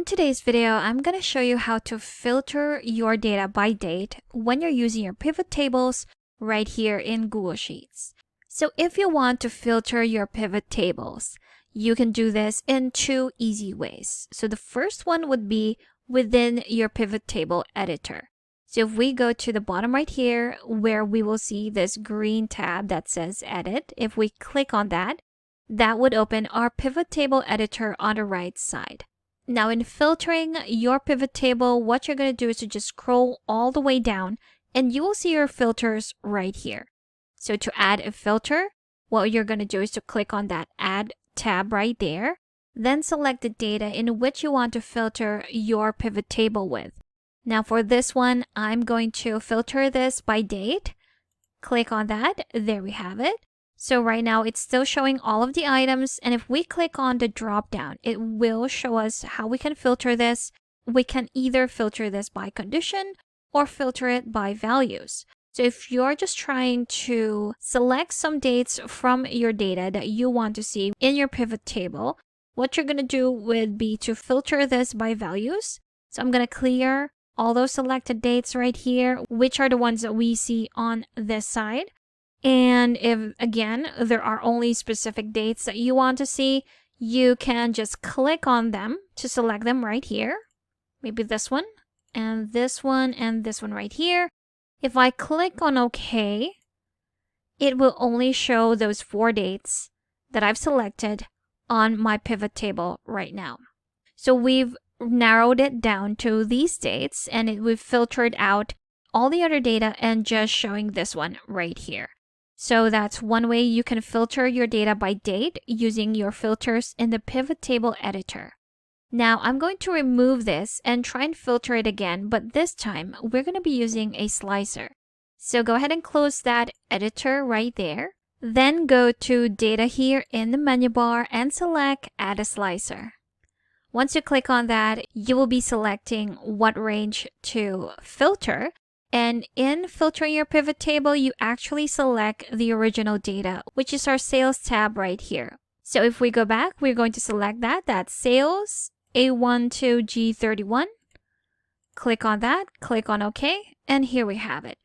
In today's video, I'm going to show you how to filter your data by date when you're using your pivot tables right here in Google Sheets. So if you want to filter your pivot tables, you can do this in two easy ways. So the first one would be within your pivot table editor. So if we go to the bottom right here where we will see this green tab that says edit, if we click on that, that would open our pivot table editor on the right side. Now in filtering your pivot table, what you're going to do is to just scroll all the way down and you will see your filters right here. So to add a filter, what you're going to do is to click on that add tab right there, then select the data in which you want to filter your pivot table with. Now for this one, I'm going to filter this by date. Click on that. There we have it. So right now it's still showing all of the items, and if we click on the drop down, it will show us how we can filter this. We can either filter this by condition or filter it by values. So if you're just trying to select some dates from your data that you want to see in your pivot table, what you're going to do would be to filter this by values. So I'm going to clear all those selected dates right here, which are the ones that we see on this side. And if, again, there are only specific dates that you want to see, you can just click on them to select them right here. Maybe this one, and this one, and this one right here. If I click on OK, it will only show those 4 dates that I've selected on my pivot table right now. So we've narrowed it down to these dates, and we've filtered out all the other data and just showing this one right here. So that's one way you can filter your data by date using your filters in the pivot table editor. Now I'm going to remove this and try and filter it again, but this time we're going to be using a slicer. So go ahead and close that editor right there. Then go to data here in the menu bar and select add a slicer. Once you click on that, you will be selecting what range to filter. And in filtering your pivot table, you actually select the original data, which is our sales tab right here. So if we go back, we're going to select that. That's sales A1 to G31. Click on that, click on OK, and here we have it.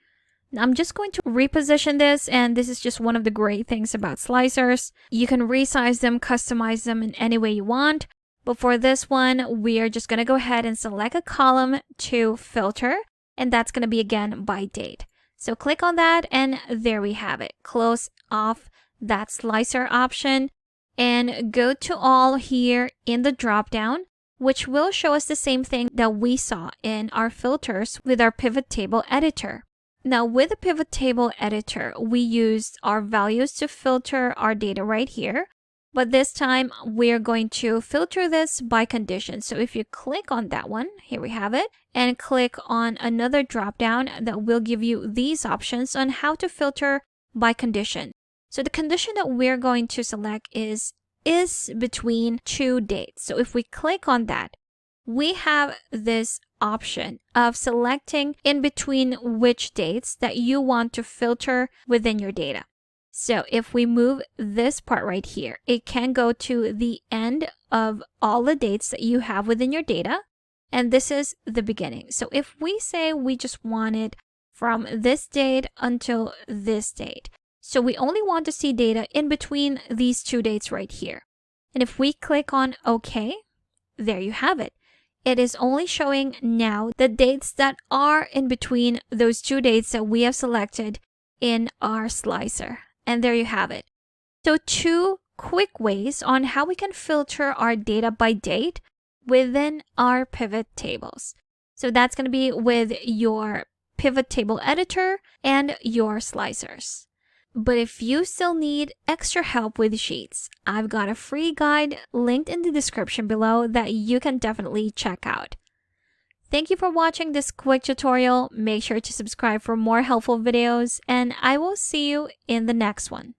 Now I'm just going to reposition this, and this is just one of the great things about slicers. You can resize them, customize them in any way you want. But for this one, we are just going to go ahead and select a column to filter. And that's going to be again by date. So click on that and there we have it. Close off that slicer option and go to all here in the drop down, which will show us the same thing that we saw in our filters with our pivot table editor. Now with the pivot table editor, we used our values to filter our data right here. But this time we're going to filter this by condition. So if you click on that one, here we have it, and click on another drop down that will give you these options on how to filter by condition. So the condition that we're going to select is between 2 dates. So if we click on that, we have this option of selecting in between which dates that you want to filter within your data. So if we move this part right here, it can go to the end of all the dates that you have within your data. And this is the beginning. So if we say we just want it from this date until this date. So we only want to see data in between these 2 dates right here. And if we click on OK, there you have it. It is only showing now the dates that are in between those 2 dates that we have selected in our slicer. And there you have it. So 2 quick ways on how we can filter our data by date within our pivot tables. So that's going to be with your pivot table editor and your slicers. But if you still need extra help with Sheets, I've got a free guide linked in the description below that you can definitely check out. Thank you for watching this quick tutorial. Make sure to subscribe for more helpful videos, and I will see you in the next one.